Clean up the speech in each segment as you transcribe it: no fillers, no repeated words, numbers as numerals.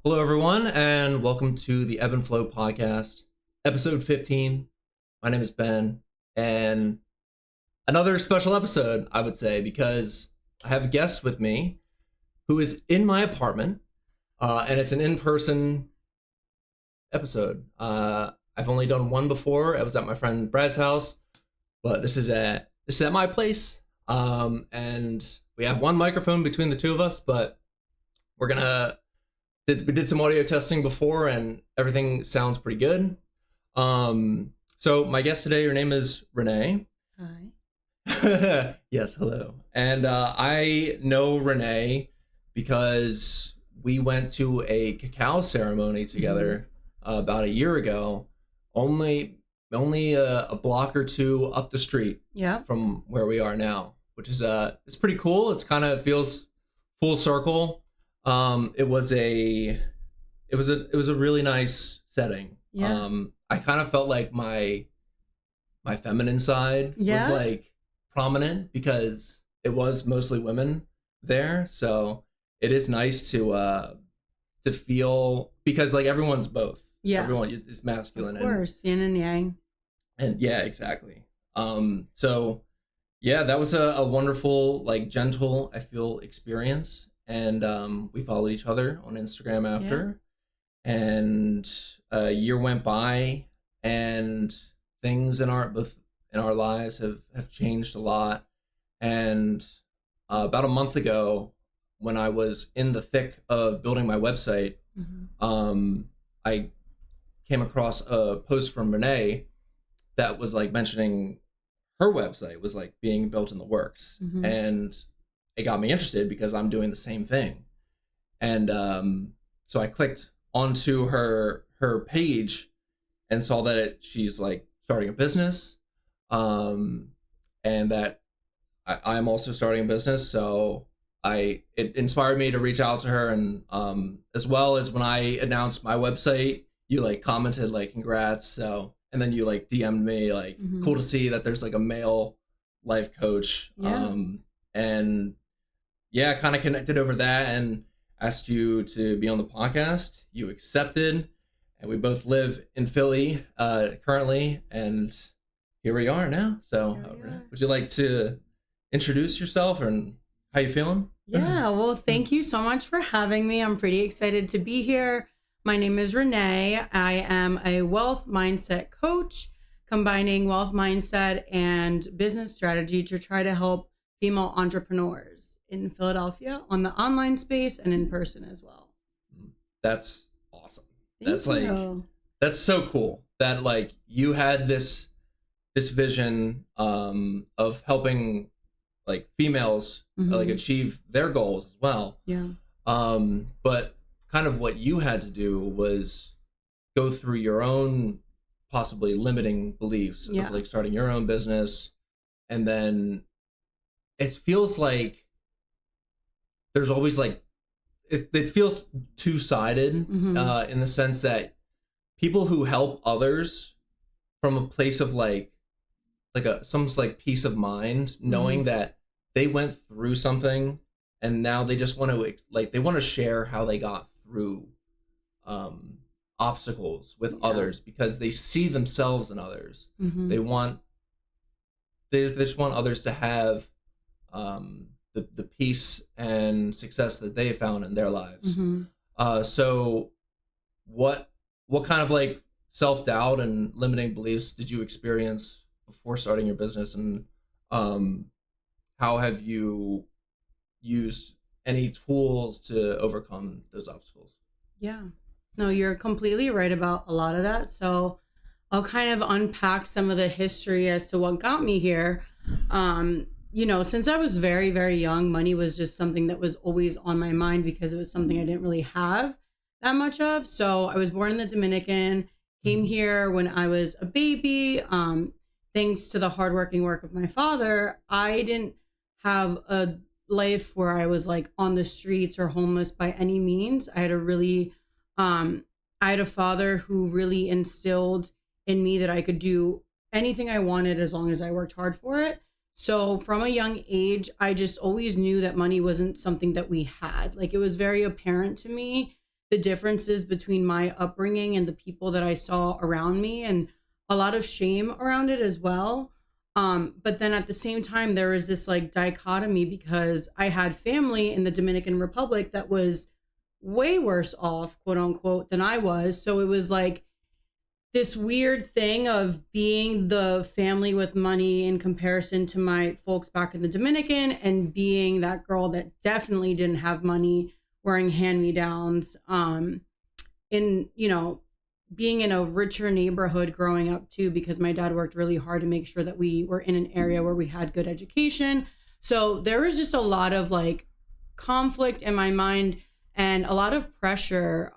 Hello, everyone, and welcome to the Ebbenflow podcast, episode 15. My name is Ben, and another special episode, I would say, because I have a guest with me who is in my apartment, and it's an in-person episode. I've only done one before. I was at my friend Brad's house, but this is at my place, and we have one microphone between the two of us, but we did some audio testing before, and everything sounds pretty good. So my guest today, her name is Renée. Hi. Yes, hello. And I know Renée because we went to a cacao ceremony together about a year ago, only a block or two up the street from where we are now, which is it's pretty cool. It's kind of feels full circle. It was a really nice setting. Yeah. I kind of felt like my feminine side was like prominent because it was mostly women there. So it is nice to feel, because like everyone's both. Yeah. Everyone is masculine. Of course, yin and yang. And yeah, exactly. So yeah, that was a wonderful, like gentle, I feel, experience. And we followed each other on Instagram after, and a year went by, and things in our lives have changed a lot. And about a month ago, when I was in the thick of building my website, I came across a post from Renée that was like mentioning her website was like being built in the works, and it got me interested because I'm doing the same thing. And so I clicked onto her page and saw that she's like starting a business, and that I'm also starting a business. So it inspired me to reach out to her, and as well as when I announced my website, you like commented like congrats. So, and then you like DM'd me like cool to see that there's like a male life coach. And yeah, kind of connected over that and asked you to be on the podcast. You accepted, and we both live in Philly currently, and here we are now. So would you like to introduce yourself and how you feeling? Yeah, well, thank you so much for having me. I'm pretty excited to be here. My name is Renée. I am a wealth mindset coach, combining wealth mindset and business strategy to try to help female entrepreneurs in Philadelphia on the online space and in person as well. That's awesome. Thank you. That's so cool that like you had this vision of helping like females like achieve their goals as well. Yeah. But kind of what you had to do was go through your own possibly limiting beliefs of like starting your own business, and then it feels like there's always like it feels two-sided in the sense that people who help others from a place of like some like peace of mind, knowing that they went through something and now they just want to like they want to share how they got through obstacles with others because they see themselves in others. They just want others to have the peace and success that they found in their lives. So what kind of like self-doubt and limiting beliefs did you experience before starting your business, and how have you used any tools to overcome those obstacles? Yeah, no, you're completely right about a lot of that. So I'll kind of unpack some of the history as to what got me here. You know, since I was very, very young, money was just something that was always on my mind because it was something I didn't really have that much of. So I was born in the Dominican, came here when I was a baby. Thanks to the hardworking work of my father, I didn't have a life where I was like on the streets or homeless by any means. I had a father who really instilled in me that I could do anything I wanted as long as I worked hard for it. So from a young age, I just always knew that money wasn't something that we had. Like, it was very apparent to me the differences between my upbringing and the people that I saw around me, and a lot of shame around it as well. But then at the same time, there was this like dichotomy because I had family in the Dominican Republic that was way worse off, quote unquote, than I was. So it was like this weird thing of being the family with money in comparison to my folks back in the Dominican, and being that girl that definitely didn't have money, wearing hand-me-downs, in, you know, being in a richer neighborhood growing up too, because my dad worked really hard to make sure that we were in an area where we had good education. So there was just a lot of like conflict in my mind, and a lot of pressure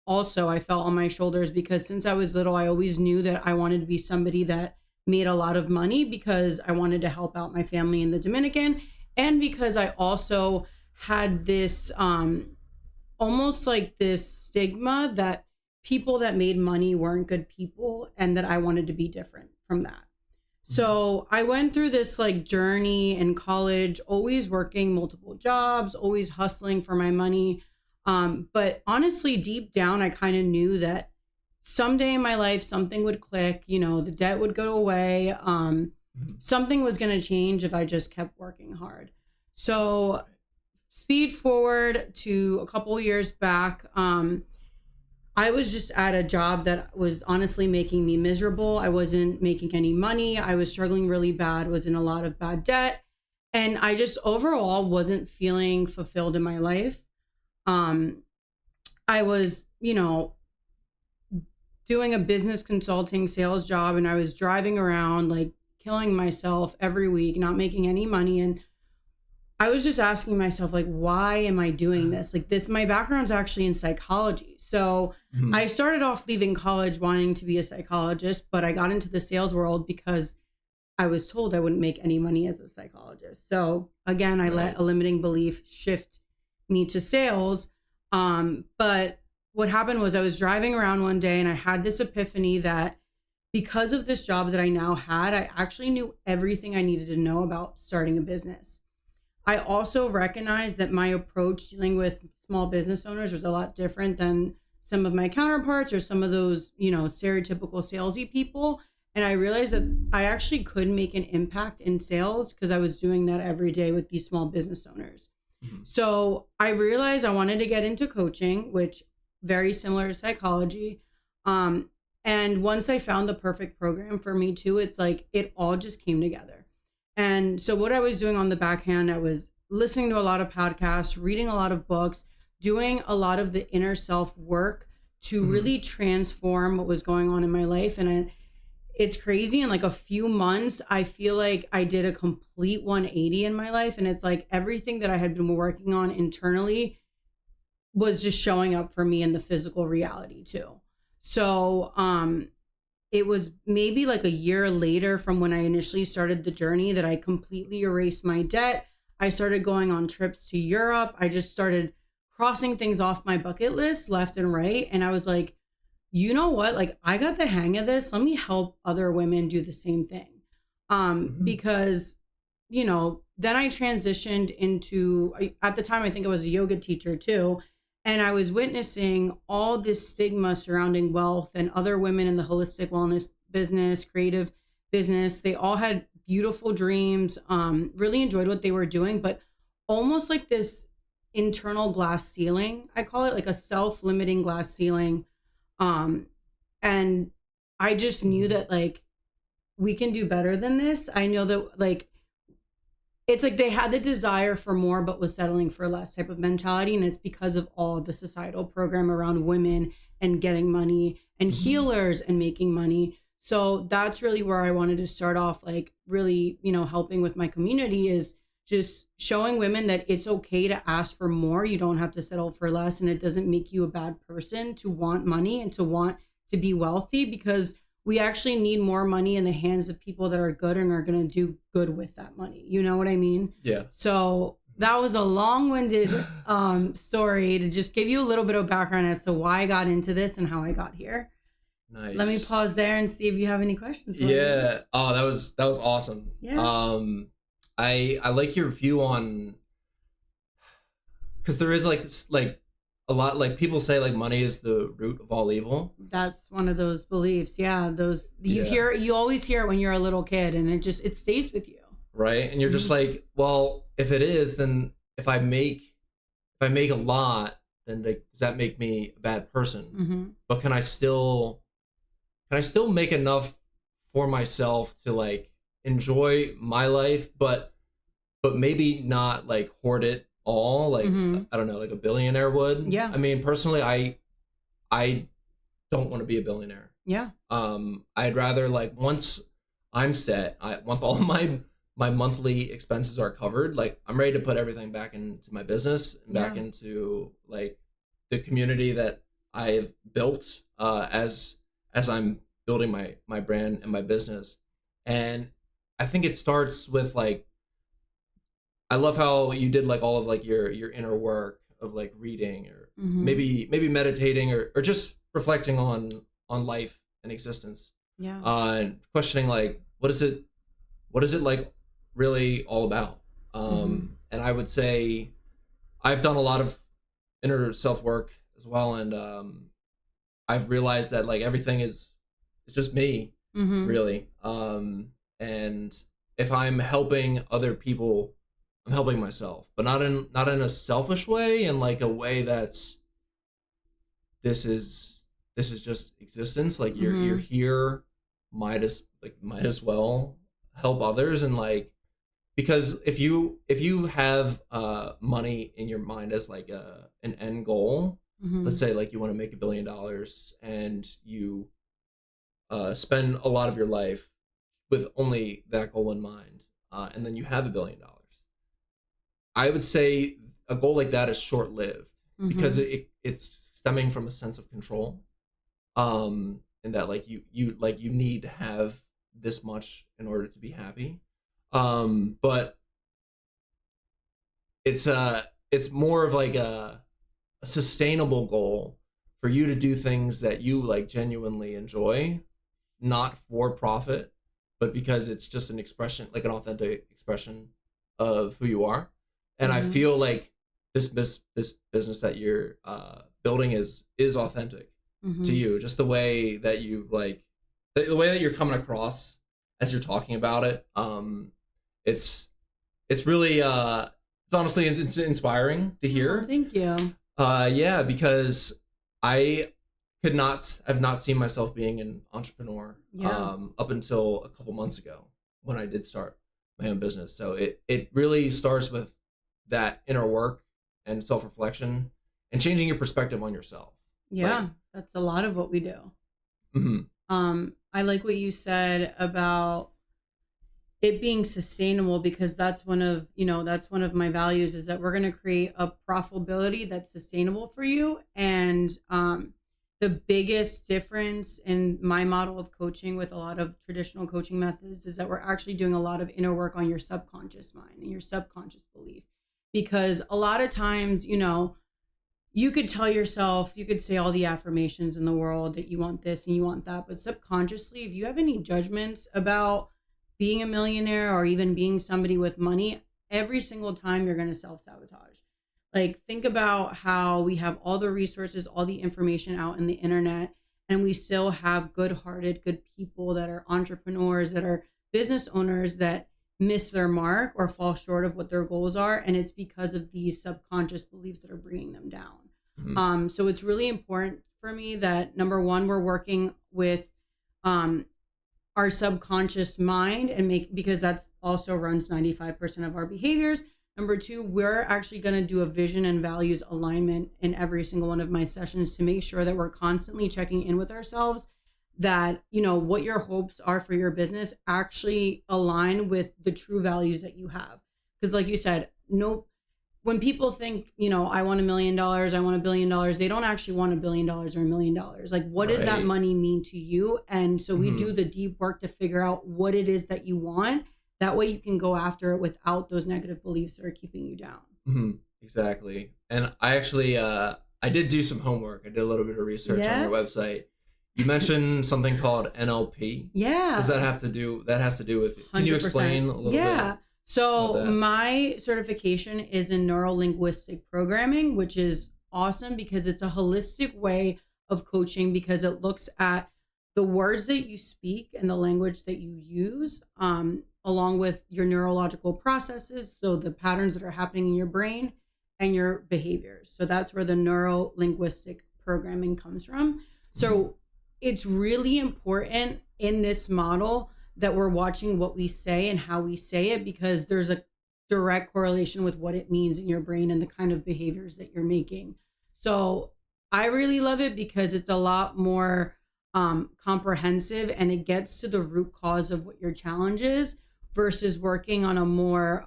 also I felt on my shoulders, because since I was little, I always knew that I wanted to be somebody that made a lot of money, because I wanted to help out my family in the Dominican, and because I also had this almost like this stigma that people that made money weren't good people, and that I wanted to be different from that. So I went through this like journey in college, always working multiple jobs, always hustling for my money. But honestly, deep down, I kind of knew that someday in my life, something would click, you know, the debt would go away. Something was going to change if I just kept working hard. So speed forward to a couple years back, I was just at a job that was honestly making me miserable. I wasn't making any money. I was struggling really bad, was in a lot of bad debt. And I just overall wasn't feeling fulfilled in my life. I was, you know, doing a business consulting sales job, and I was driving around like killing myself every week, not making any money. And I was just asking myself, like, why am I doing this? Like this, my background's actually in psychology. So I started off leaving college wanting to be a psychologist, but I got into the sales world because I was told I wouldn't make any money as a psychologist. So again, I let a limiting belief shift me to sales. But what happened was I was driving around one day and I had this epiphany that because of this job that I now had, I actually knew everything I needed to know about starting a business. I also recognized that my approach dealing with small business owners was a lot different than some of my counterparts or some of those, you know, stereotypical salesy people. And I realized that I actually could make an impact in sales because I was doing that every day with these small business owners. So I realized I wanted to get into coaching, which very similar to psychology. And once I found the perfect program for me too, it's like it all just came together. And so what I was doing on the backhand, I was listening to a lot of podcasts, reading a lot of books, doing a lot of the inner self work to really transform what was going on in my life. And it's crazy. In like a few months, I feel like I did a complete 180 in my life. And it's like everything that I had been working on internally was just showing up for me in the physical reality too. So, it was maybe like a year later from when I initially started the journey that I completely erased my debt. I started going on trips to Europe. I just started crossing things off my bucket list left and right. And I was like, you know what? Like, I got the hang of this. Let me help other women do the same thing. Because, you know, then I transitioned into, at the time, I think I was a yoga teacher too. And I was witnessing all this stigma surrounding wealth and other women in the holistic wellness business, creative business. They all had beautiful dreams, really enjoyed what they were doing, but almost like this internal glass ceiling, I call it, like a self-limiting glass ceiling. And I just knew that like, we can do better than this. I know that like, it's like they had the desire for more, but was settling for less type of mentality. And it's because of all the societal program around women and getting money and healers and making money. So that's really where I wanted to start off, like really, you know, helping with my community, is just showing women that it's okay to ask for more. You don't have to settle for less. And it doesn't make you a bad person to want money and to want to be wealthy, because we actually need more money in the hands of people that are good and are going to do good with that money. You know what I mean? Yeah. So that was a long-winded story to just give you a little bit of background as to why I got into this and how I got here. Nice. Let me pause there and see if you have any questions for me. Yeah. Oh, that was awesome. Yeah. I like your view on, because there is like a lot, like people say like money is the root of all evil. That's one of those beliefs. Yeah, those Yeah. you always hear it when you're a little kid, and it stays with you. Right? And you're just like, well, if it is, then if I make a lot, then like, does that make me a bad person? Mm-hmm. But can I still make enough for myself to like enjoy my life, but maybe not like hoard it all, like Mm-hmm. I don't know, like a billionaire would. Yeah. I mean, personally, I don't want to be a billionaire. Yeah. I'd rather like once I'm set, once all my monthly expenses are covered, like I'm ready to put everything back into my business and back Yeah. into like the community that I've built as I'm building my brand and my business. And I think it starts with like, I love how you did like all of like your inner work of like reading or Mm-hmm. maybe meditating or just reflecting on life and existence, Yeah. and questioning like what is it like really all about. Mm-hmm. And I would say I've done a lot of inner self work as well, and I've realized that like everything is it's just me, Mm-hmm. really. And if I'm helping other people, I'm helping myself, but not in a selfish way, in like a way that's this is this is just existence. Like you're Mm-hmm. here, might as well help others. And like, because if you have money in your mind as like an end goal, Mm-hmm. let's say like you want to make $1 billion and you spend a lot of your life with only that goal in mind, and then you have $1 billion, I would say a goal like that is short lived, because Mm-hmm. it's stemming from a sense of control, and that like you need to have this much in order to be happy. But it's more of like a sustainable goal for you to do things that you like genuinely enjoy, not for profit, but because it's just an expression, like an authentic expression of who you are. And I Mm-hmm. feel like this business that you're building is authentic to Mm-hmm. you. Just the way that you like the way that you're coming across as you're talking about it. It's really it's honestly it's inspiring to Oh, hear. thank you. Yeah, because I I've not seen myself being an entrepreneur Yeah. up until a couple months ago when I did start my own business. So it really starts with that inner work and self-reflection and changing your perspective on yourself. Like, Yeah. That's a lot of what we do. mhm, I like what you said about it being sustainable, because that's one of my values, is that we're going to create a profitability that's sustainable for you. And the biggest difference in my model of coaching with a lot of traditional coaching methods is that we're actually doing a lot of inner work on your subconscious mind and your subconscious belief. Because a lot of times, you could tell yourself, you could say all the affirmations in the world that you want this and you want that, but subconsciously, if you have any judgments about being a millionaire or even being somebody with money, every single time you're going to self-sabotage. Like, think about how we have all the resources, all the information out in the internet, and we still have good-hearted, good people that are entrepreneurs, that are business owners, that miss their mark or fall short of what their goals are, and it's because of these subconscious beliefs that are bringing them down. mhm, So it's really important for me that, number one, we're working with um our subconscious mind, and because that's also runs 95% of our behaviors. Number two, we're actually going to do a vision and values alignment in every single one of my sessions to make sure that we're constantly checking in with ourselves, that what your hopes are for your business actually align with the true values that you have. Because like you said, no, when people think, I want $1 million, I want $1 billion, they don't actually want $1 billion or $1 million. Like, what does that right. money mean to you? And so we do Mhm, the deep work to figure out what it is that you want. That way you can go after it without those negative beliefs that are keeping you down. mhm, exactly. And I actually I did do some homework. I did a little bit of research on Yeah. your website. You mentioned something called NLP. Does that Yeah. have to do that has to do with, can you 100%. explain a little bit Yeah. about So that? my certification is in neuro-linguistic programming, which is awesome because it's a holistic way of coaching, because it looks at the words that you speak and the language that you use, along with your neurological processes, so the patterns that are happening in your brain and your behaviors. So that's where the neuro-linguistic programming comes from. So it's really important in this model that we're watching what we say and how we say it, because there's a direct correlation with what it means in your brain and the kind of behaviors that you're making. So I really love it because it's a lot more comprehensive, and it gets to the root cause of what your challenge is, versus working on a more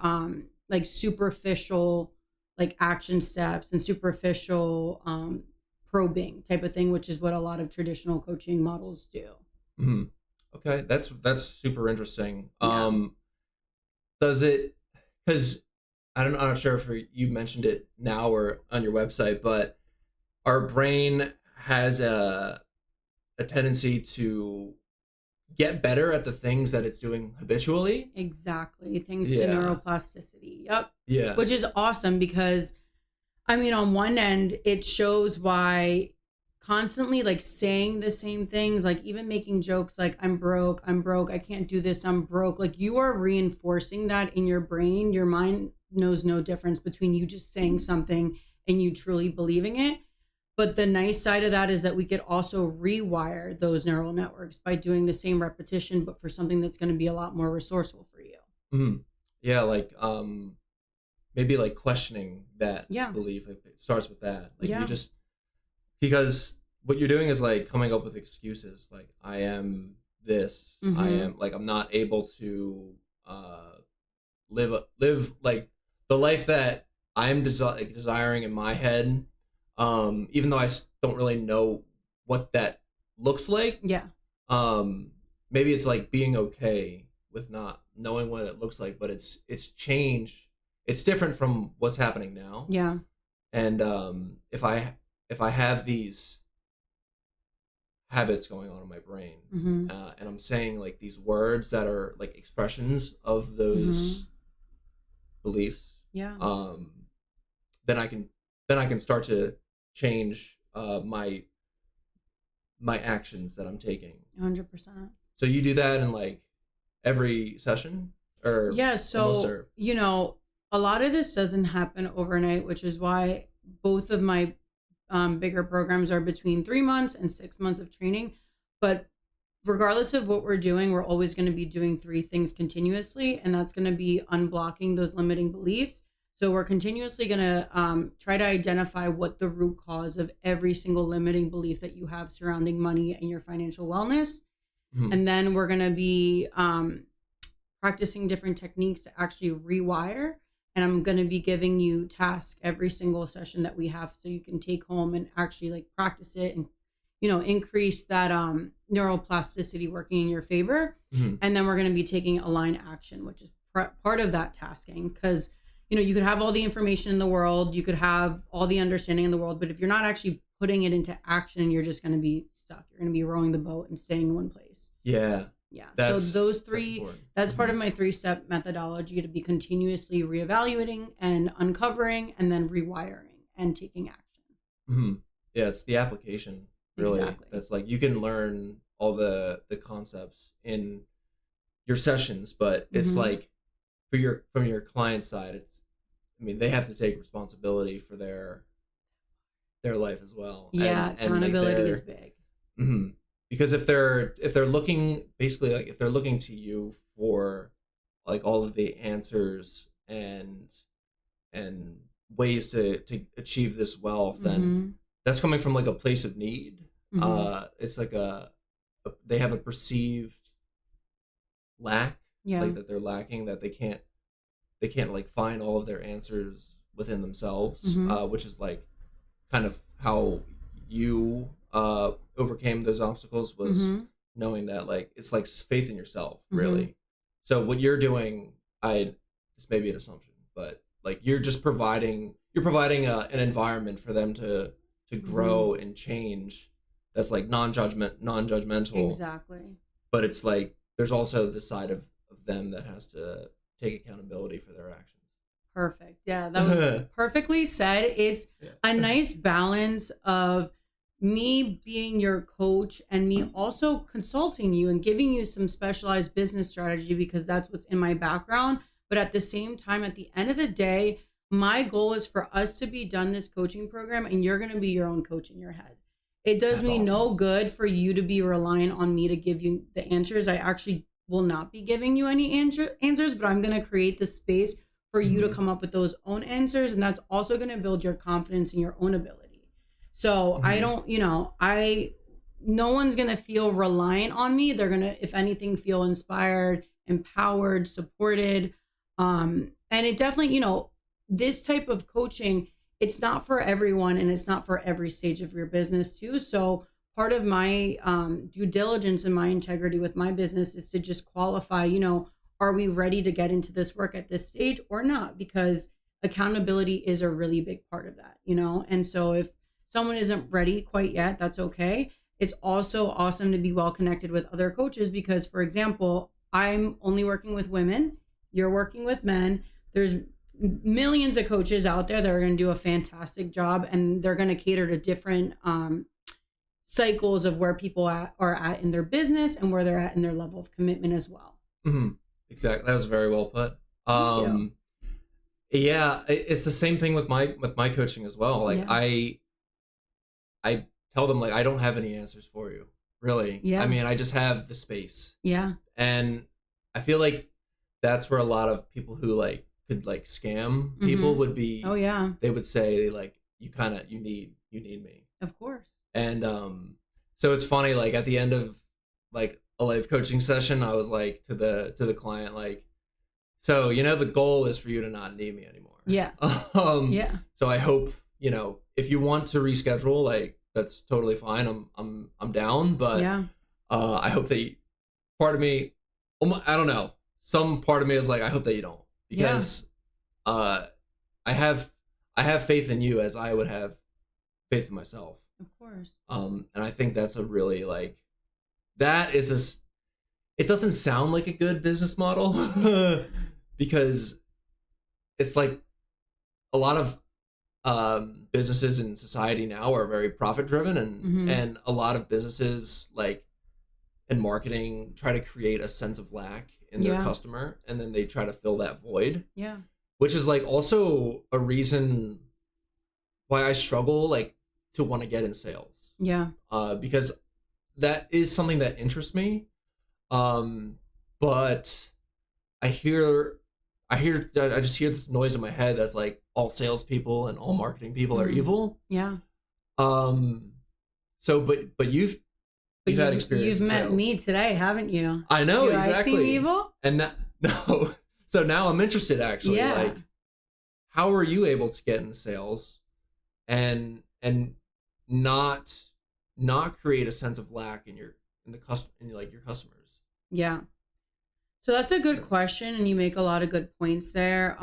like superficial, like action steps and superficial probing type of thing, which is what a lot of traditional coaching models do. Mm-hmm. Okay, that's super interesting. Yeah. Does it, because I'm not sure if you mentioned it now or on your website, but our brain has a tendency to get better at the things that it's doing habitually. Exactly. Thanks to neuroplasticity. Yep. Yeah. Which is awesome because, I mean, on one end, it shows why constantly like saying the same things, like even making jokes like I'm broke, I can't do this, I'm broke. Like you are reinforcing that in your brain. Your mind knows no difference between you just saying something and you truly believing it. But the nice side of that is that we could also rewire those neural networks by doing the same repetition, but for something that's going to be a lot more resourceful for you. Mm-hmm. Yeah, like maybe like questioning that belief. Like it starts with that. Like you just, because what you're doing is like coming up with excuses. Like I am this. I am like I'm not able to live like the life that I'm desiring in my head. Even though I don't really know what that looks like. Yeah. Maybe it's like being okay with not knowing what it looks like, but it's change. It's different from what's happening now. Yeah. And if I have these habits going on in my brain, and I'm saying like these words that are like expressions of those beliefs, then I can start to change my actions that I'm taking. 100%. So you do that in like every session, or so you know, a lot of this doesn't happen overnight, which is why both of my bigger programs are between 3 months and 6 months of training. But regardless of what we're doing, we're always going to be doing 3 things continuously, and that's going to be unblocking those limiting beliefs. So we're continuously going to try to identify what the root cause of every single limiting belief that you have surrounding money and your financial wellness. And then we're going to be practicing different techniques to actually rewire. And I'm going to be giving you tasks every single session that we have, so you can take home and actually like practice it and, you know, increase that neuroplasticity working in your favor. And then we're going to be taking aligned action, which is part of that tasking, because you know, you could have all the information in the world, you could have all the understanding in the world, but if you're not actually putting it into action, you're just going to be stuck. You're going to be rowing the boat and staying in one place. Yeah. So those 3, that's part of my 3-step methodology, to be continuously reevaluating and uncovering and then rewiring and taking action. Yeah, it's the application, really. Exactly. That's like, you can learn all the concepts in your sessions, but it's like, from your client side, I mean, they have to take responsibility for their life as well. Yeah, and accountability is big. Because if they're looking, basically, like if they're looking to you for like all of the answers and ways to achieve this wealth, then that's coming from like a place of need. It's like they have a perceived lack. Like that they're lacking, that they can't like find all of their answers within themselves, which is like kind of how you overcame those obstacles, was knowing that like it's like faith in yourself, really. So what you're doing, this may be an assumption, but like you're providing an environment for them to grow and change that's like non-judgmental. Exactly. But it's like there's also the side of them that has to take accountability for their actions. Perfect. Yeah, that was perfectly said. It's a nice balance of me being your coach and me also consulting you and giving you some specialized business strategy because that's what's in my background. But at the same time, at the end of the day, my goal is for us to be done this coaching program and you're going to be your own coach in your head. It does That's me awesome. no good for you to be relying on me to give you the answers. I actually will not be giving you any answers, but I'm going to create the space for you to come up with those own answers. And that's also going to build your confidence in your own ability. So I don't, no one's going to feel reliant on me. They're going to, if anything, feel inspired, empowered, supported. And it definitely, this type of coaching, it's not for everyone and it's not for every stage of your business too. So part of my due diligence and my integrity with my business is to just qualify, are we ready to get into this work at this stage or not? Because accountability is a really big part of that, And so if someone isn't ready quite yet, that's okay. It's also awesome to be well connected with other coaches because, for example, I'm only working with women. You're working with men. There's millions of coaches out there that are going to do a fantastic job and they're going to cater to different cycles of where people are at in their business and where they're at in their level of commitment as well. Exactly. That was very well put. Yeah, it's the same thing with my coaching as well. Like I tell them like I don't have any answers for you, really. Yeah. I mean, I just have the space. Yeah. And I feel like that's where a lot of people who like could like scam people would be. Oh yeah. They would say like you need me. Of course. And so it's funny, like at the end of like a live coaching session, I was like to the client, like, so the goal is for you to not need me anymore. Yeah. Yeah. So I hope, if you want to reschedule, like that's totally fine. I'm down, but yeah. I hope that part of me, I don't know. Some part of me is like, I hope that you don't, because I have faith in you as I would have faith in myself. Of course. And I think that's a really like, it doesn't sound like a good business model because it's like a lot of businesses in society now are very profit driven and a lot of businesses like in marketing try to create a sense of lack in their customer and then they try to fill that void. Yeah. Which is like also a reason why I struggle like to want to get in sales. Yeah. Because that is something that interests me. But I just hear this noise in my head that's like all salespeople and all marketing people are evil. Yeah. So, but you've had experience. You've met me today, haven't you? I know. Do exactly. I seem evil? And no. So now I'm interested actually. Yeah. Like, how are you able to get into sales and not create a sense of lack in your customers? Yeah. So that's a good question, and you make a lot of good points there.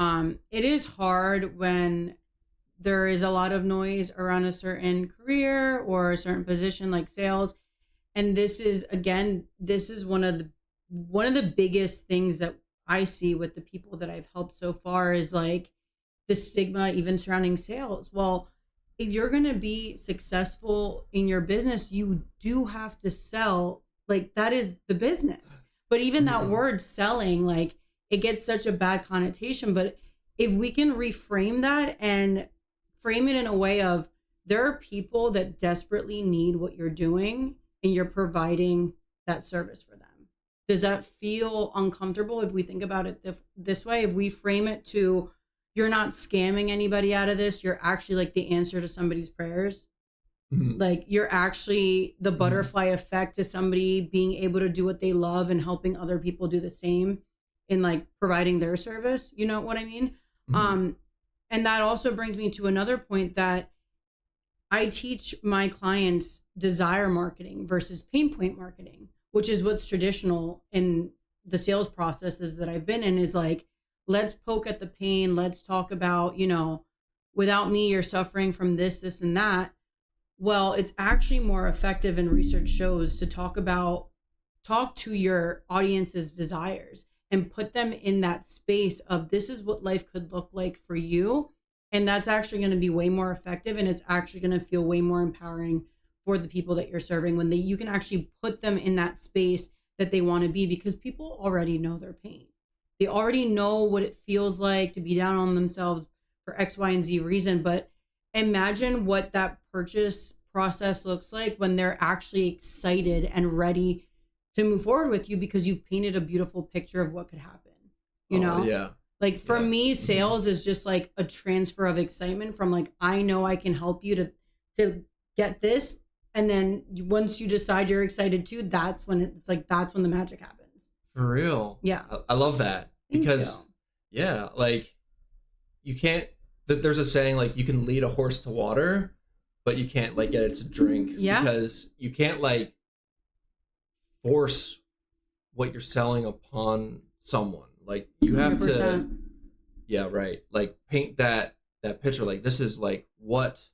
It is hard when there is a lot of noise around a certain career or a certain position like sales. And this is one of the biggest things that I see with the people that I've helped so far is like the stigma even surrounding sales. Well, if you're going to be successful in your business, you do have to sell. Like that is the business. But even that word selling, like it gets such a bad connotation. But if we can reframe that and frame it in a way of there are people that desperately need what you're doing and you're providing that service for them. Does that feel uncomfortable if we think about it this way? If we frame it to you're not scamming anybody out of this, you're actually like the answer to somebody's prayers. Like you're actually the butterfly effect to somebody being able to do what they love and helping other people do the same in like providing their service. You know what I mean? And that also brings me to another point that I teach my clients desire marketing versus pain point marketing, which is what's traditional in the sales processes that I've been in is like, let's poke at the pain. Let's talk about, without me, you're suffering from this, and that. Well, it's actually more effective, and research shows to talk to your audience's desires and put them in that space of this is what life could look like for you. And that's actually going to be way more effective, and it's actually going to feel way more empowering for the people that you're serving when you can actually put them in that space that they want to be, because people already know their pain. They already know what it feels like to be down on themselves for X, Y, and Z reason. But imagine what that purchase process looks like when they're actually excited and ready to move forward with you because you've painted a beautiful picture of what could happen. You know? Yeah. Like for me, sales is just like a transfer of excitement from like, I know I can help you to get this. And then once you decide you're excited too, that's when it's like, that's when the magic happens. For real. Yeah. I love that. Because yeah, like you can't, there's a saying like you can lead a horse to water, but you can't like get it to drink. Yeah. Because you can't like force what you're selling upon someone. Like you have 100%. To, yeah, right. Like paint that picture. Like this is like what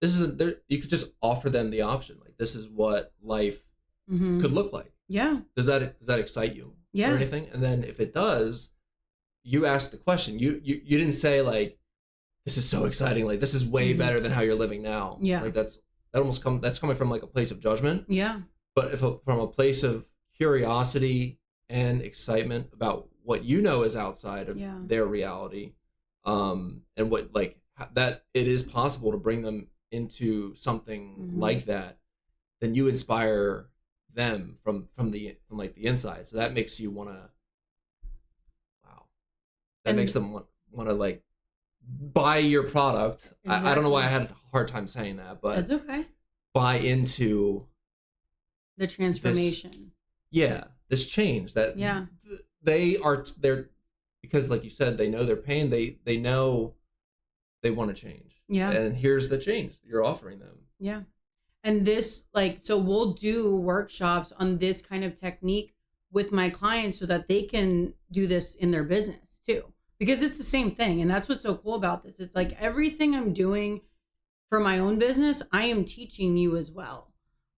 this is. You could just offer them the option. Like this is what life could look like. Yeah. Does that excite you? Yeah. Or anything? And then if it does, you ask the question. You didn't say like, this is so exciting. Like this is way better than how you're living now. Yeah. Like that's coming from like a place of judgment. Yeah. But from a place of curiosity and excitement about what you know is outside of their reality, and what like that it is possible to bring them into something like that, then you inspire them from like the inside. So that makes you want to, makes them want to like buy your product. Exactly. I don't know why I had a hard time saying that, but that's okay. Buy into the transformation. This change that they're because like you said, they know their pain. They know they want to change. Yeah. And here's the change you're offering them. Yeah. And this so we'll do workshops on this kind of technique with my clients so that they can do this in their business too, because it's the same thing. And that's what's so cool about this. It's like everything I'm doing for my own business, I am teaching you as well.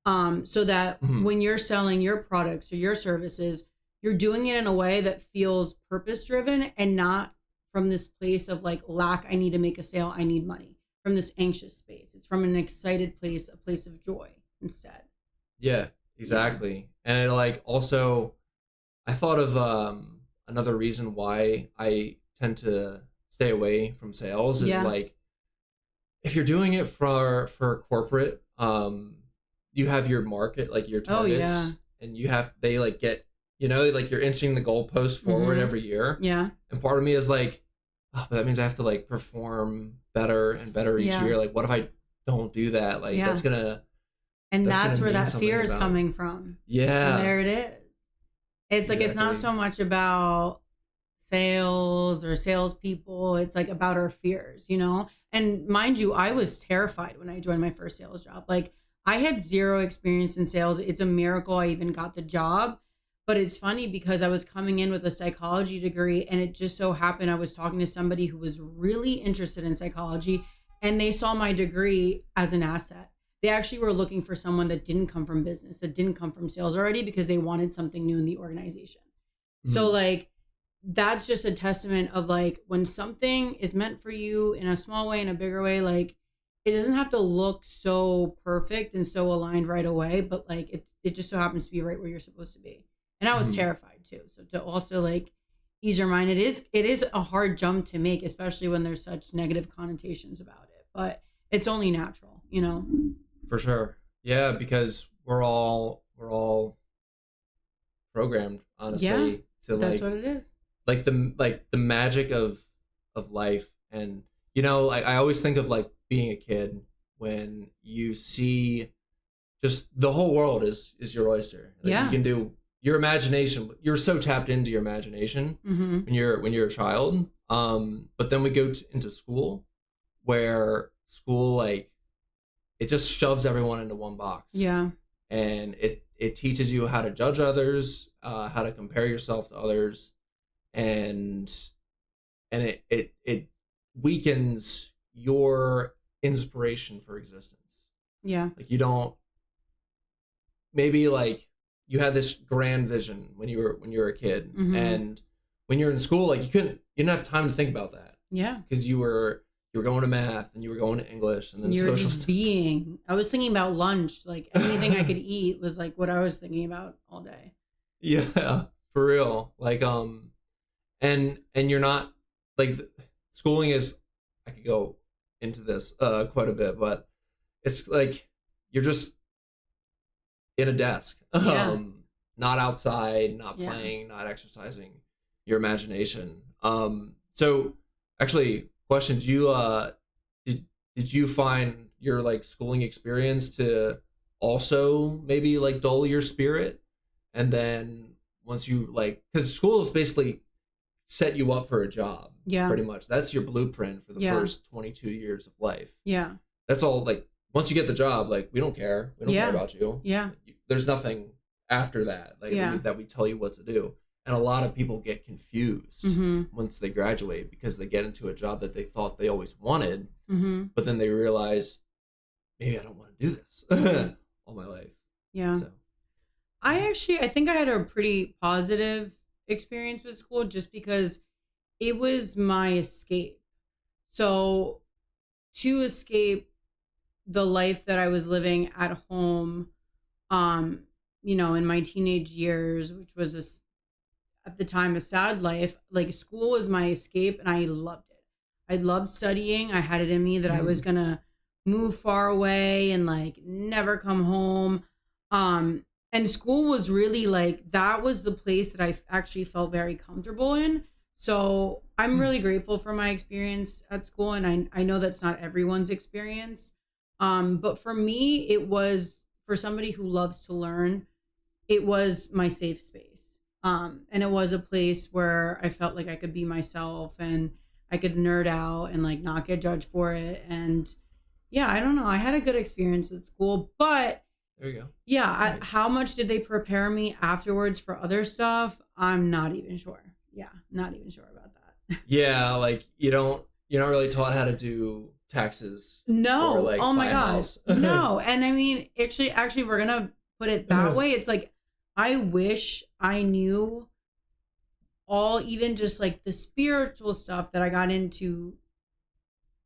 So that when you're selling your products or your services, you're doing it in a way that feels purpose driven and not from this place of like lack. I need to make a sale. I need money. From this anxious space. It's from an excited place, a place of joy instead. Yeah, exactly. And it like also, I thought of another reason why I tend to stay away from sales is like, if you're doing it for corporate, you have your market, like your targets, and they like get, like you're inching the goalpost forward every year. Yeah. And part of me is like, oh, but that means I have to like perform better and better each year. Like, what if I don't do that? Like, that's gonna. And that's where that fear is coming from. Yeah. And there it is. It's like, it's not so much about sales or salespeople. It's like about our fears, And mind you, I was terrified when I joined my first sales job. Like, I had zero experience in sales. It's a miracle I even got the job. But it's funny because I was coming in with a psychology degree, and it just so happened I was talking to somebody who was really interested in psychology, and they saw my degree as an asset. They actually were looking for someone that didn't come from business, that didn't come from sales already, because they wanted something new in the organization. So like, that's just a testament of like, when something is meant for you in a small way, in a bigger way, like it doesn't have to look so perfect and so aligned right away, but like it just so happens to be right where you're supposed to be. And I was terrified too. So to also like ease your mind, it is a hard jump to make, especially when there's such negative connotations about it. But it's only natural, For sure. Yeah, because we're all programmed, honestly, to like, that's what it is. Like the magic of life. And I always think of like being a kid when you see just the whole world is your oyster. Like, you can do your imagination. You're so tapped into your imagination when you're a child. But then we go into school, where school like it just shoves everyone into one box. Yeah. And it teaches you how to judge others, how to compare yourself to others, and it weakens your inspiration for existence. Yeah. Like you don't, maybe like you had this grand vision when you were a kid, and when you're in school, like you didn't have time to think about that. Yeah. Because you were going to math and you were going to English and then you were social just stuff. being. I was thinking about lunch. Like anything I could eat was like what I was thinking about all day. Yeah, for real. Like and you're not like schooling is. I could go into this quite a bit, but it's like you're just in a desk, Yeah. not outside, not Yeah. playing, not exercising your imagination. So actually, question: did you find your like schooling experience to also maybe like dull your spirit, and then once you like, because school is basically set you up for a job. Yeah. Pretty much, that's your blueprint for the Yeah. first 22 years of life. Yeah. That's all. Like once you get the job, like we don't care. We don't Yeah. care about you. Yeah. There's nothing after that. Like Yeah. that we tell you what to do. And a lot of people get confused Mm-hmm. once they graduate because they get into a job that they thought they always wanted, Mm-hmm. but then they realize maybe I don't want to do this all my life. Yeah. So I think I had a pretty positive experience with school just because it was my escape. So to escape the life that I was living at home, in my teenage years, which was at the time a sad life, like school was my escape and I loved it. I loved studying. I had it in me that I was going to move far away and like never come home. And school was really like, that was the place that I actually felt very comfortable in. So I'm really grateful for my experience at school. And I know that's not everyone's experience. But for me, it was, for somebody who loves to learn, it was my safe space. And it was a place where I felt like I could be myself and I could nerd out and like not get judged for it. And yeah, I don't know. I had a good experience with school, but there you go. yeah, Nice. how much did they prepare me afterwards for other stuff? I'm not even sure. Yeah, not even sure about that. Yeah, like you're not really taught how to do taxes. No. Or, like, Oh my buy a gosh. house. No. And I mean, actually, we're gonna put it that way. It's like I wish I knew all, even just like the spiritual stuff that I got into,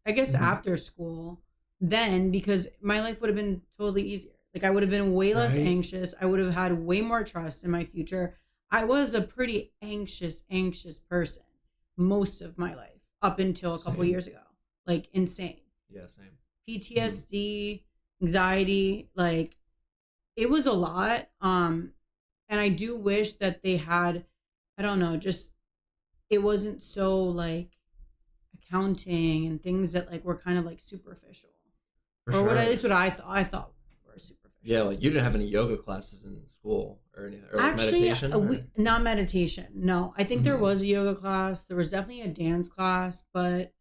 I guess, after school then, because my life would have been totally easier. Like I would have been way less anxious. I would have had way more trust in my future. I was a pretty anxious person most of my life up until a couple years ago. Like insane. Yeah, same. PTSD, anxiety, like it was a lot. And I do wish that they had, I don't know, just it wasn't so like accounting and things that like were kind of like superficial. For or sure. what, at least what I thought were superficial. Yeah, like you didn't have any yoga classes in school or anything, or like meditation? Not meditation. No, I think there was a yoga class. There was definitely a dance class, but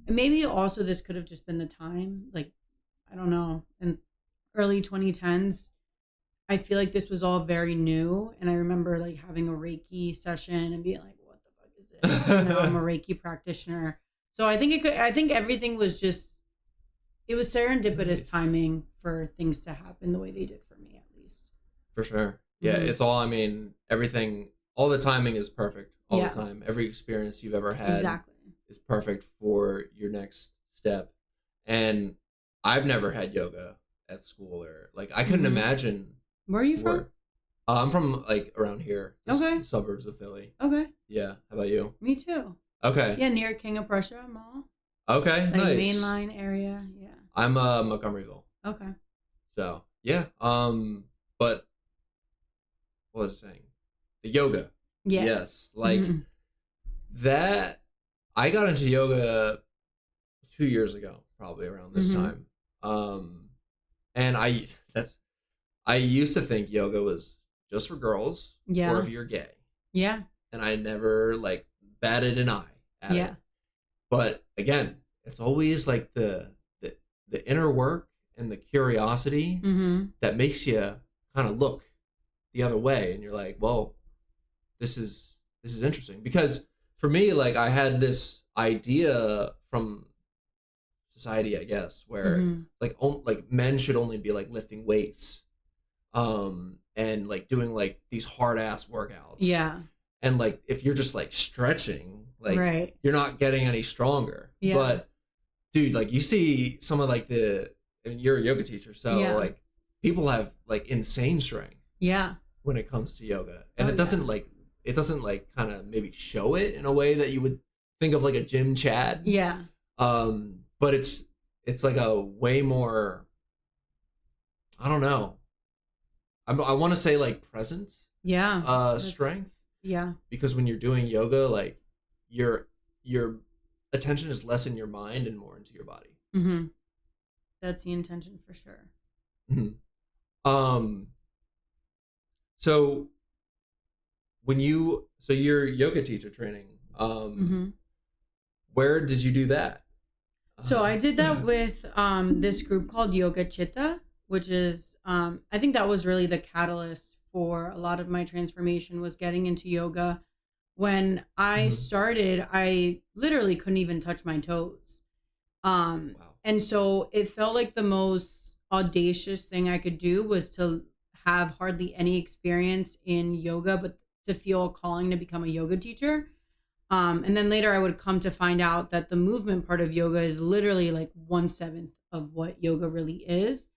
maybe also this could have just been the time. Like, I don't know. In early 2010s, I feel like this was all very new. And I remember like having a Reiki session and being like, what the fuck is this? And now I'm a Reiki practitioner. So I think everything was just, it was serendipitous timing for things to happen the way they did for me, at least. For sure. Yeah, it's all, I mean, everything, all the timing is perfect all the time. Every experience you've ever had is perfect for your next step. And I've never had yoga at school, or like I couldn't imagine. Where are you from? I'm from like around here. Okay. Suburbs of Philly. Okay. Yeah. How about you? Me too. Okay. Yeah, near King of Prussia Mall. Okay, like nice. Mainline area, yeah. I'm Montgomeryville. Okay. So yeah, but what was I saying? The yoga. Yeah. Yes, like that. I got into yoga 2 years ago, probably around this time. And I used to think yoga was just for girls, or if you're gay. Yeah. And I never like batted an eye at it. But again, it's always like the inner work and the curiosity that makes you kind of look the other way, and you're like, well, this is interesting. Because for me, like I had this idea from society, I guess, where like men should only be like lifting weights, and like doing like these hard ass workouts. Yeah. And like if you're just like stretching, like Right. you're not getting any stronger. Yeah. But dude, like you see some of like and you're a yoga teacher, so Yeah. like people have like insane strength Yeah. when it comes to yoga. And Oh, it doesn't like kind of maybe show it in a way that you would think of like a gym Chad. Yeah. But it's like a way more, I don't know. I want to say like present Yeah. strength, Yeah. because when you're doing yoga, like your attention is less in your mind and more into your body. Mm-hmm. That's the intention for sure. Mm-hmm. So your yoga teacher training, Mm-hmm. where did you do that? So I did that with this group called Yoga Chitta, which is I think that was really the catalyst for a lot of my transformation, was getting into yoga. When I started, I literally couldn't even touch my toes. Wow. And so it felt like the most audacious thing I could do was to have hardly any experience in yoga, but to feel a calling to become a yoga teacher. And then later I would come to find out that the movement part of yoga is literally like 1/7 of what yoga really is.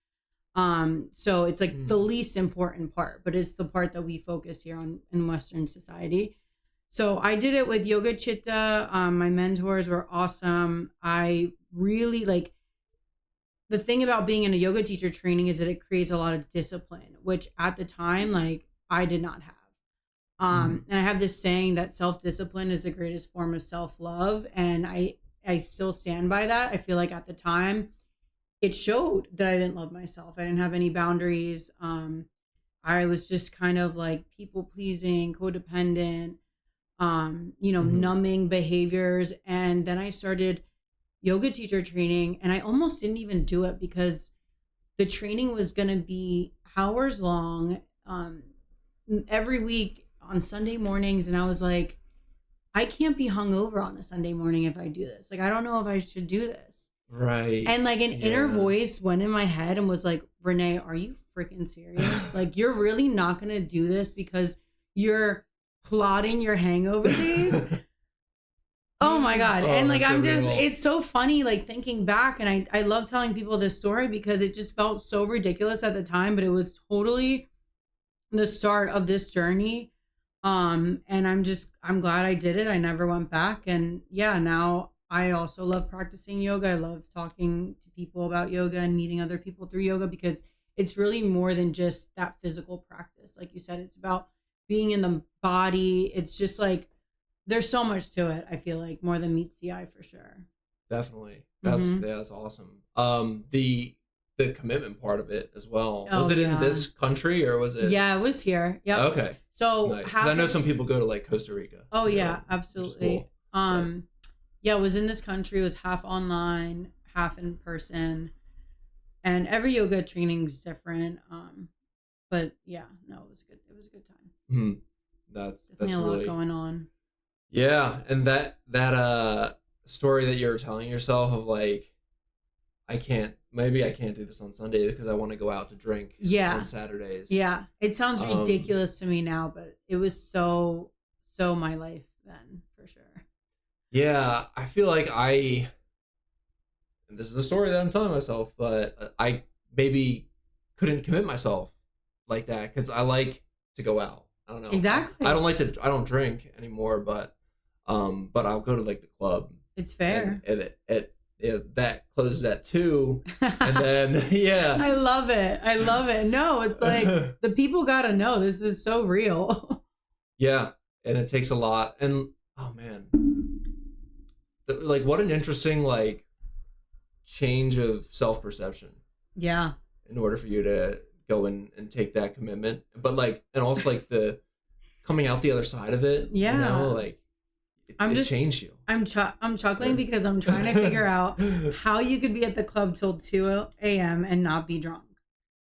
So it's like the least important part, but it's the part that we focus here on in Western society. So I did it with Yoga Chitta. My mentors were awesome. I really like, the thing about being in a yoga teacher training is that it creates a lot of discipline, which at the time, like, I did not have. And I have this saying that self-discipline is the greatest form of self-love. And I still stand by that. I feel like at the time it showed that I didn't love myself. I didn't have any boundaries. I was just kind of like people pleasing, codependent, numbing behaviors. And then I started yoga teacher training, and I almost didn't even do it because the training was going to be hours long, every week on Sunday mornings. And I was like, I can't be hungover on a Sunday morning if I do this. Like, I don't know if I should do this. Right. And like an inner voice went in my head and was like, Renee, are you freaking serious? Like, you're really not going to do this because you're plotting your hangover days? Oh my God. And like, I'm just, it's so funny, like thinking back, and I love telling people this story because it just felt so ridiculous at the time, but it was totally the start of this journey. And I'm glad I did it. I never went back. And yeah, now I also love practicing yoga. I love talking to people about yoga and meeting other people through yoga, because it's really more than just that physical practice. Like you said, it's about being in the body. It's just like, there's so much to it. I feel like more than meets the eye, for sure. Definitely. That's awesome. The commitment part of it as well. Was it in this country or was it? Yeah, it was here. Yeah. Okay. So nice. 'Cause I know some people go to like Costa Rica. Oh yeah, absolutely. Cool. Yeah, it was in this country. It was half online, half in person, and every yoga training is different. But yeah, no, it was good. It was a good time. Mm-hmm. That's a lot going on. Yeah, and that story that you were telling yourself of like, maybe I can't do this on Sundays because I want to go out to drink on Saturdays. Yeah, it sounds ridiculous to me now, but it was so my life then, for sure. Yeah, I feel like and this is a story that I'm telling myself, but I maybe couldn't commit myself like that because I like to go out. I don't know. Exactly. I don't drink anymore, but I'll go to like the club. It's fair. And that closes at 2, and then yeah. I love it. No, it's like the people gotta know this is so real. Yeah, and it takes a lot, and oh man, like what an interesting like change of self-perception. Yeah. In order for you to go in and take that commitment, but like, and also like the coming out the other side of it. Yeah. You know, like it changed you. I'm chuckling because I'm trying to figure out how you could be at the club till 2 a.m. and not be drunk.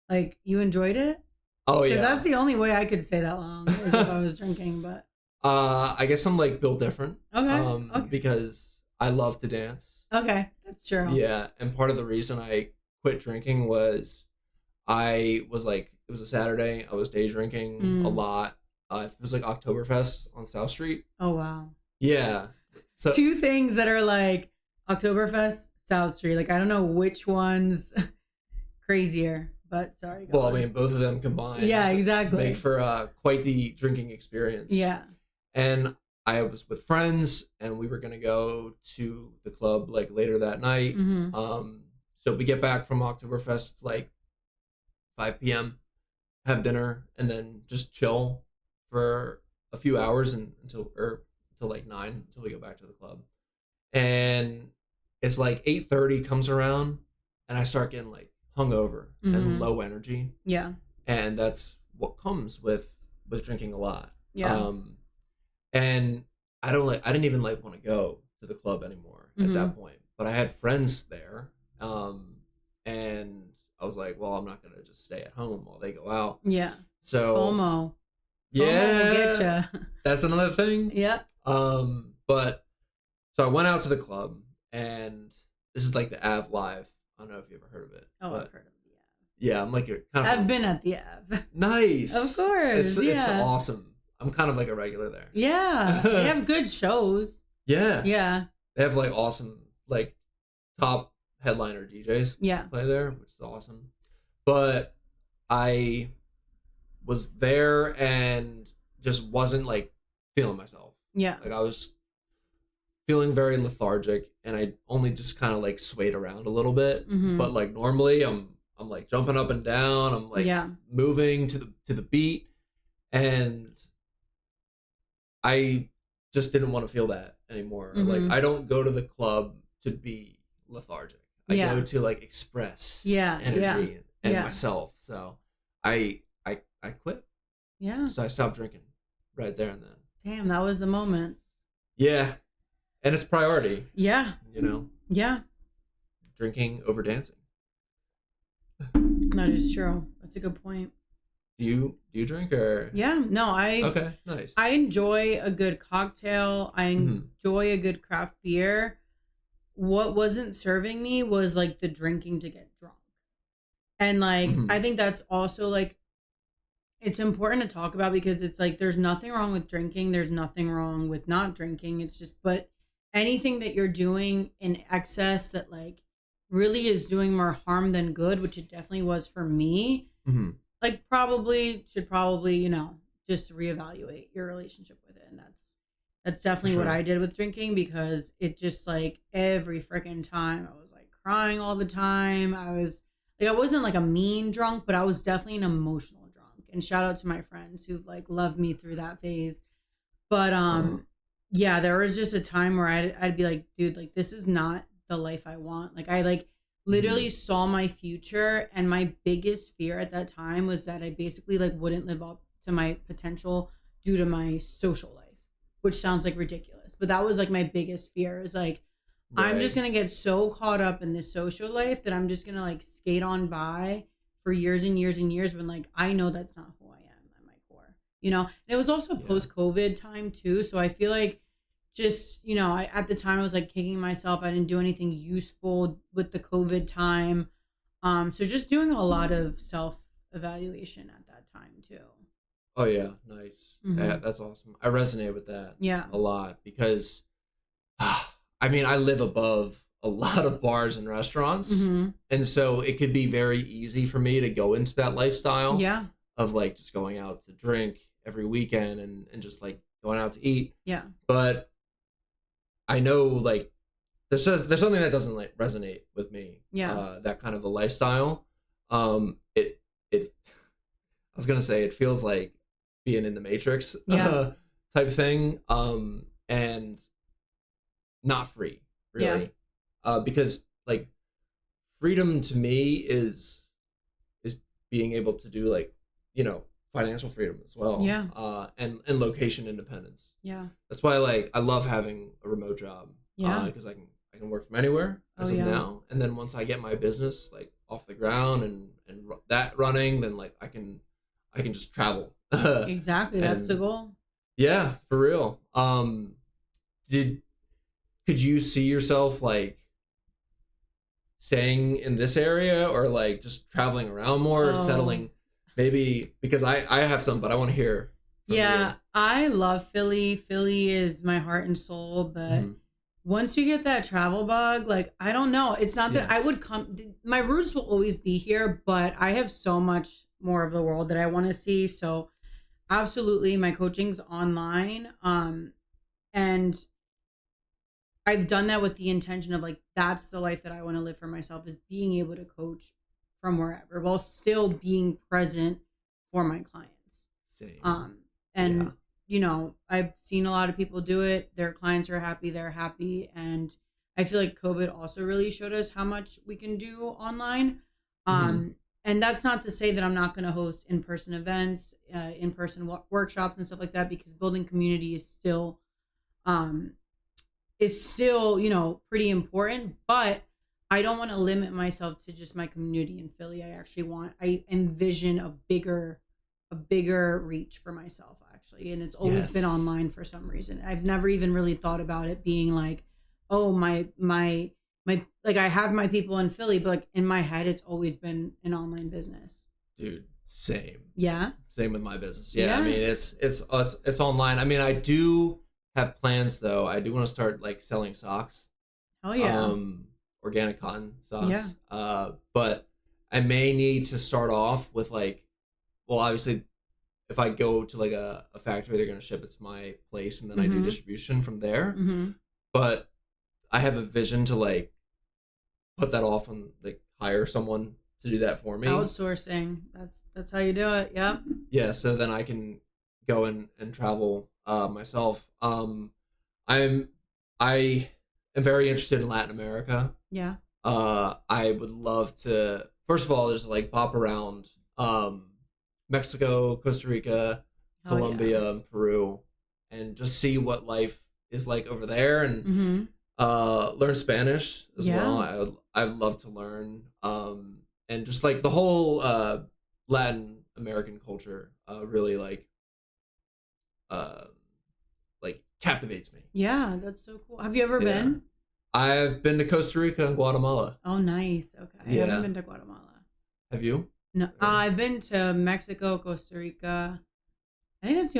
Like, you enjoyed it? Oh yeah. Because that's the only way I could stay that long is if I was drinking. But I guess I'm like built different. Okay. Because I love to dance. Okay, that's true. Yeah, and part of the reason I quit drinking was I was like, it was a Saturday. I was day drinking a lot. It was like Oktoberfest on South Street. Oh wow. Yeah. So Two things that are like Oktoberfest, South Street. Like I don't know which one's crazier, but sorry. Go well, on. I mean, both of them combined. Yeah, exactly. Make for quite the drinking experience. Yeah. And I was with friends, and we were gonna go to the club like later that night. So we get back from Oktoberfest. It's like 5 p.m. Have dinner, and then just chill for a few hours until like 9 until we go back to the club. And it's like 8:30 comes around, and I start getting like hungover and low energy. Yeah. And that's what comes with drinking a lot. Yeah. And I didn't even like want to go to the club anymore at that point. But I had friends there. And I was like, well, I'm not gonna just stay at home while they go out. Yeah. So FOMO. Yeah. FOMO will get ya. That's another thing. Yeah. But so I went out to the club, and this is like the Av Live. I don't know if you ever heard of it. Oh, but I've heard of the Av. yeah, I'm like I've been at the Av. Nice. Of course. It's awesome. I'm kind of like a regular there. Yeah. They have good shows. Yeah. Yeah. They have like awesome, like top headliner DJs play there, which is awesome. But I was there and just wasn't like feeling myself. Yeah. Like I was feeling very lethargic, and I only just kind of like swayed around a little bit. But like normally I'm like jumping up and down. I'm like moving to the beat, and I just didn't want to feel that anymore. Like I don't go to the club to be lethargic. I go to like express energy and myself. So I quit. Yeah. So I stopped drinking right there and then. Damn, that was the moment. Yeah. And it's priority. Yeah. You know? Yeah. Drinking over dancing. That is true. That's a good point. Do you drink or? Yeah. No, Okay, nice. I enjoy a good cocktail. I enjoy a good craft beer. What wasn't serving me was like the drinking to get drunk. And like I think that's also like it's important to talk about, because it's like there's nothing wrong with drinking, there's nothing wrong with not drinking. It's just, but anything that you're doing in excess that like really is doing more harm than good, which it definitely was for me, like should probably, you know, just reevaluate your relationship with it. And that's definitely what I did with drinking, because it just like every freaking time I was like crying all the time. I wasn't like a mean drunk, but I was definitely an emotional drunk. And shout out to my friends who've like loved me through that phase. But yeah, there was just a time where I'd be like, dude, like this is not the life I want. Like I like literally saw my future, and my biggest fear at that time was that I basically like wouldn't live up to my potential due to my social life, which sounds like ridiculous, but that was like my biggest fear, is like I'm just gonna get so caught up in this social life that I'm just gonna like skate on by for years and years and years, when like I know that's not who I am at my core, you know. And it was also post-COVID time too, so I feel like just, you know, at the time I was like kicking myself. I didn't do anything useful with the COVID time, so just doing a lot of self-evaluation at that time too. Oh yeah, nice. That's awesome. I resonate with that a lot, because I mean, I live above a lot of bars and restaurants, and so it could be very easy for me to go into that lifestyle of like just going out to drink every weekend and just like going out to eat. But I know like there's something that doesn't like resonate with me. That kind of a lifestyle. It I was gonna say it feels like being in the Matrix type thing, and not free really, because like freedom to me is being able to do like, you know, financial freedom as well, and location independence. That's why like I love having a remote job, because I can work from anywhere as of now, and then once I get my business like off the ground and that running, then like I can just travel. Exactly. That's the goal. Yeah, for real. Could you see yourself like staying in this area, or like just traveling around more, or settling maybe, because I have some, but I want to hear Yeah, I love Philly. Philly is my heart and soul, but once you get that travel bug, like, I don't know. It's not that I would come, my roots will always be here, but I have so much more of the world that I want to see. So absolutely, my coaching's online. And I've done that with the intention of like, that's the life that I want to live for myself, is being able to coach from wherever while still being present for my clients. Same. And you know, I've seen a lot of people do it. Their clients are happy, they're happy. And I feel like COVID also really showed us how much we can do online. And that's not to say that I'm not going to host in-person events, in-person workshops and stuff like that, because building community is still, you know, pretty important. But I don't want to limit myself to just my community in Philly. I envision a bigger reach for myself, actually. And it's always been online for some reason. I've never even really thought about it being like, oh, my like, I have my people in Philly, but like in my head, it's always been an online business. Dude, same. Yeah. Same with my business. Yeah. I mean, it's online. I mean, I do have plans though. I do want to start like selling socks. Oh yeah. Organic cotton socks. But I may need to start off with like, well, obviously, if I go to like a factory, they're going to ship it to my place, and then I do distribution from there. But I have a vision to like put that off and like hire someone to do that for me. Outsourcing. That's how you do it. Yep. Yeah. So then I can go and travel myself. I am very interested in Latin America. Yeah. I would love to, first of all, just like pop around Mexico, Costa Rica, Colombia, and Peru, and just see what life is like over there, and learn Spanish as well. I'd love to learn, and just like the whole Latin American culture really like captivates me. Yeah, that's so cool. Have you ever been? I've been to Costa Rica and Guatemala. Oh, nice. Okay. I haven't been to Guatemala. Have you? No, I've been to Mexico, Costa Rica. I think that's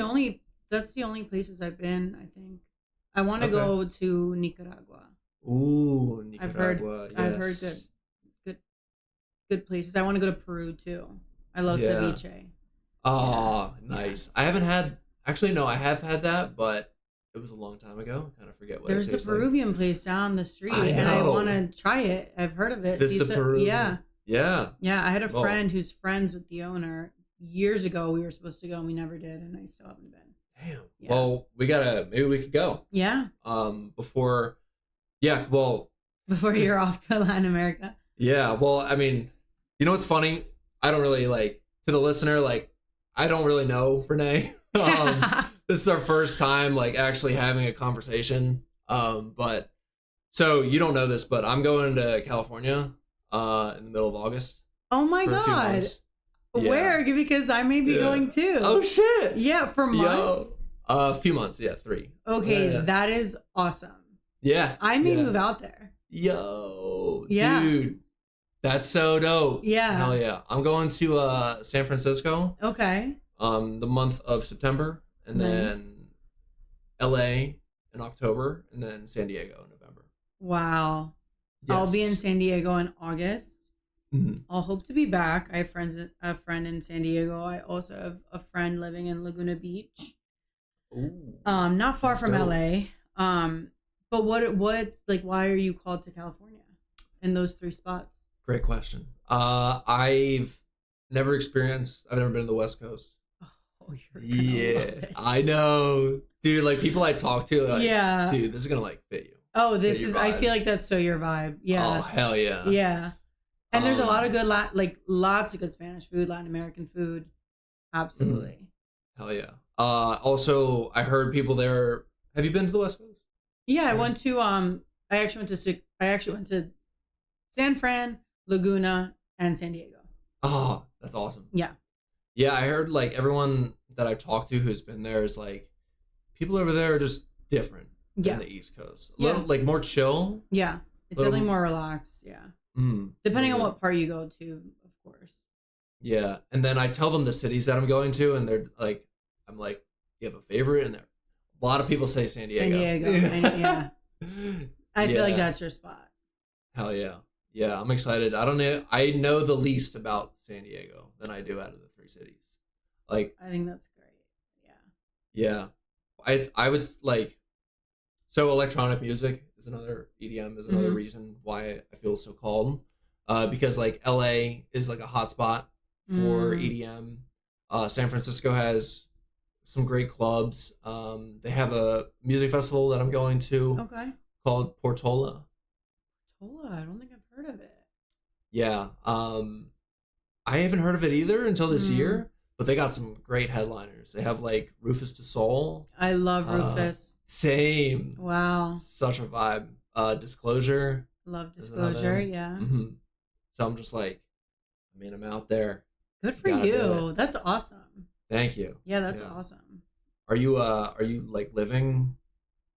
the only places I've been. I think I want to go to Nicaragua. Ooh, Nicaragua. I've heard good places. I want to go to Peru too. I love ceviche. Oh, nice. I haven't had. Actually, no, I have had that, but it was a long time ago. I kind of forget what There's it tastes a Peruvian place down the street, I know. and I want to try it. I've heard of it. Vista Peru. Yeah. Yeah. Yeah, I had a friend who's friends with the owner. Years ago, we were supposed to go, and we never did, and I still haven't been. Damn. Yeah. Well, maybe we could go. Yeah. Before you're off to Latin America. Yeah. Well, I mean, you know what's funny? I don't really to the listener, I don't really know Renee. This is our first time actually having a conversation. But so you don't know this, but I'm going to California in the middle of August. Oh my God. Yeah. Where? Because I may be going too. Oh shit. Yeah, for months. A few months, 3. Okay, that is awesome. Yeah. I may move out there. Yo. Yeah. Dude. That's so dope. Yeah. Hell yeah. I'm going to San Francisco. Okay. The month of September, and then LA in October, and then San Diego in November. Wow. Yes. I'll be in San Diego in August. Mm-hmm. I'll hope to be back. I have a friend in San Diego. I also have a friend living in Laguna Beach. Ooh, not far from dope. LA. But what why are you called to California in those 3 spots? Great question. I've never been to the West Coast. Oh, you're gonna love it. I know. Dude, people I talk to, dude, this is gonna fit you. Oh, I feel like that's so your vibe. Yeah. Oh, hell yeah. Yeah. And there's a lot of good, lots of good Spanish food, Latin American food. Absolutely. Hell yeah. Also, I heard people there. Have you been to the West Coast? Yeah, I went to, I actually went to San Fran, Laguna, and San Diego. Oh, that's awesome. Yeah. Yeah, I heard everyone that I've talked to who's been there is people over there are just different than the East Coast. A little more chill. Yeah. It's definitely more relaxed. Yeah. Depending on what part you go to, of course. Yeah. And then I tell them the cities that I'm going to, and they're I'm you have a favorite? And there, a lot of people say San Diego. San Diego. Yeah. I feel like that's your spot. Hell yeah. Yeah, I'm excited. I don't know. I know the least about San Diego than I do out of the 3 cities. Like, I think that's great. Yeah. I would like, so electronic music is another, EDM is another reason why I feel so called. Because like LA is like a hotspot for EDM. San Francisco has some great clubs. They have a music festival that I'm going to called Portola. Portola, I don't think I've heard of it. Yeah. I haven't heard of it either until this year. But they got some great headliners. They have like Rufus Du Sol. I love Rufus. Same. Wow. Such a vibe. Disclosure. Love Disclosure, yeah. Mm-hmm. So I'm just like, I mean, I'm out there. Good for you. That's awesome. Thank you. Yeah, that's awesome. Are you like gonna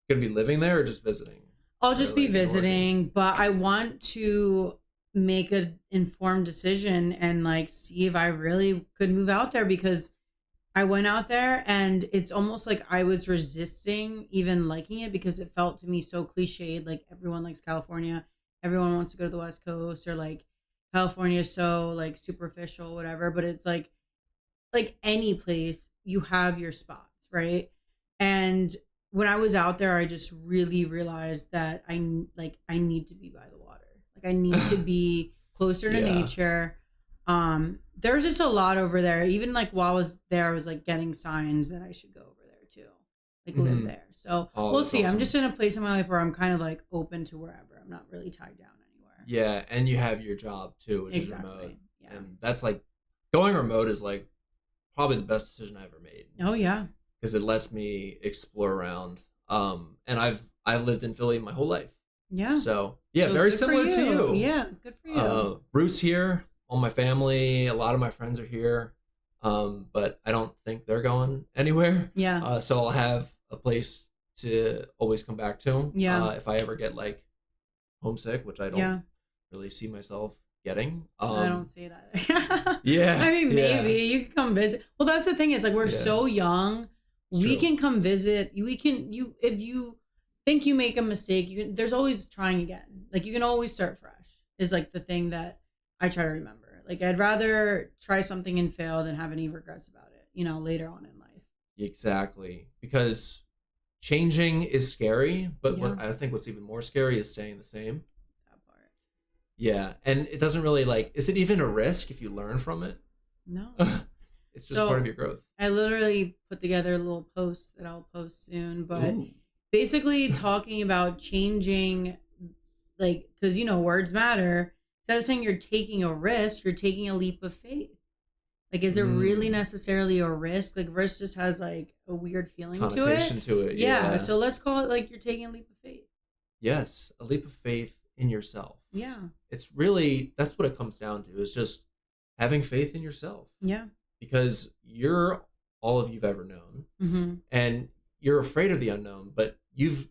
be living there or just visiting? I'll just be visiting, but I want to make an informed decision and like see if I really could move out there, because I went out there and it's almost like I was resisting even liking it because it felt to me so cliched. Like everyone likes California, everyone wants to go to the West Coast, or like California is so like superficial, whatever. But it's like any place, you have your spots, right? And when I was out there, I just really realized that I need to be by the water. Like I need to be closer to nature. There's just a lot over there. Even like while I was there, I was like getting signs that I should go over there too, like live there. So we'll see. Awesome. I'm just in a place in my life where I'm kind of like open to wherever. I'm not really tied down anywhere. Yeah, and you have your job too, which is remote. Yeah. And that's like, going remote is like probably the best decision I ever made. Oh yeah. Because it lets me explore around. And I've lived in Philly my whole life. Yeah. So very similar to you. Yeah, good for you. Roots here, all my family, a lot of my friends are here. But I don't think they're going anywhere. Yeah. So I'll have a place to always come back to. Yeah. If I ever get like homesick, which I don't really see myself getting. I don't see it either. Yeah. I mean, maybe you can come visit. Well, that's the thing is like we're so young. We can come visit. If you think you make a mistake, there's always trying again. Like you can always start fresh is like the thing that I try to remember. Like I'd rather try something and fail than have any regrets about it, later on in life. Exactly. Because changing is scary, but what I think what's even more scary is staying the same. That part. Yeah. And it doesn't really is it even a risk if you learn from it? No. It's just part of your growth. I literally put together a little post that I'll post soon, but basically talking about changing, like, because, words matter. Instead of saying you're taking a risk, you're taking a leap of faith. Like, is it really necessarily a risk? Like, risk just has, like, a weird feeling connotation to it. Yeah. So let's call it, like, you're taking a leap of faith. Yes. A leap of faith in yourself. Yeah. It's really, that's what it comes down to, is just having faith in yourself. Yeah. Because you're all of you've ever known, and you're afraid of the unknown, but the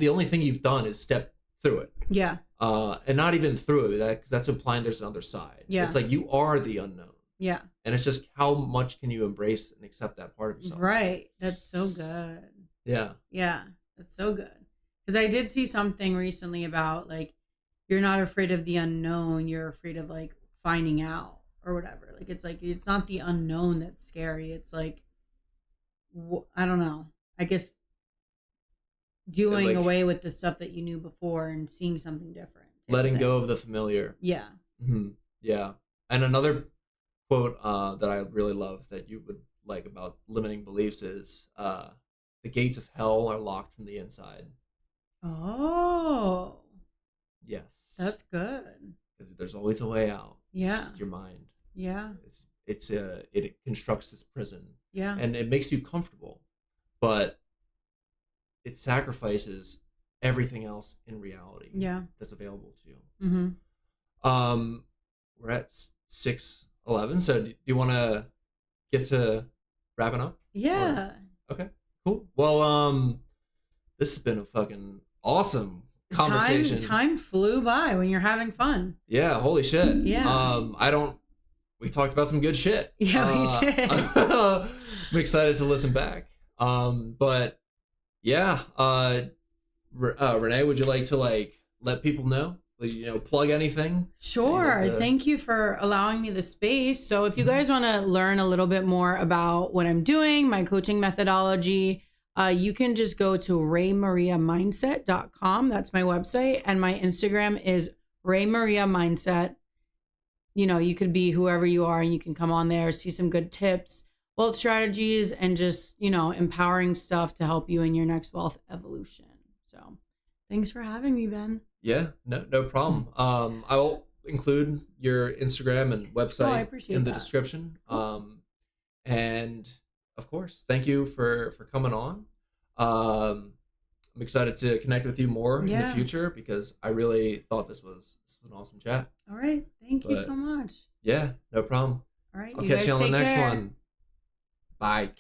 only thing you've done is step through it. Yeah. And not even through it, because that's implying there's another side. Yeah. It's like you are the unknown. Yeah. And it's just how much can you embrace and accept that part of yourself. Right. That's so good. Yeah. Yeah. That's so good. Because I did see something recently about like, you're not afraid of the unknown. You're afraid of like finding out or whatever. Like, it's not the unknown that's scary. It's like, I don't know. I guess doing away with the stuff that you knew before and seeing something different. Letting go of the familiar. Yeah. Mm-hmm. Yeah. And another quote that I really love that you would like about limiting beliefs is the gates of hell are locked from the inside. Oh. Yes. That's good. Because there's always a way out. Yeah. It's just your mind. Yeah. It constructs this prison. Yeah. And it makes you comfortable, but it sacrifices everything else in reality. Yeah. That's available to you. Mm-hmm. We're at 6:11. So do you want to get to wrapping up? Yeah. Okay. Cool. Well, this has been a fucking awesome conversation. Time flew by when you're having fun. Yeah. Holy shit. Yeah. we talked about some good shit. Yeah, we did. I'm excited to listen back. But yeah, Renee, would you like to like let people know? You know, plug anything? Sure. Thank you for allowing me the space. So if you guys want to learn a little bit more about what I'm doing, my coaching methodology, you can just go to raymariamindset.com. That's my website. And my Instagram is raymariamindset. You know, you could be whoever you are and you can come on there, see some good tips, wealth strategies, and just, you know, empowering stuff to help you in your next wealth evolution. So thanks for having me, Ben. Yeah, no problem. I will include your Instagram and website in the description. And of course, thank you for coming on. I'm excited to connect with you more in the future because I really thought this was an awesome chat. All right. Thank you so much. Yeah, no problem. All right. I'll catch you on the next one. Bye.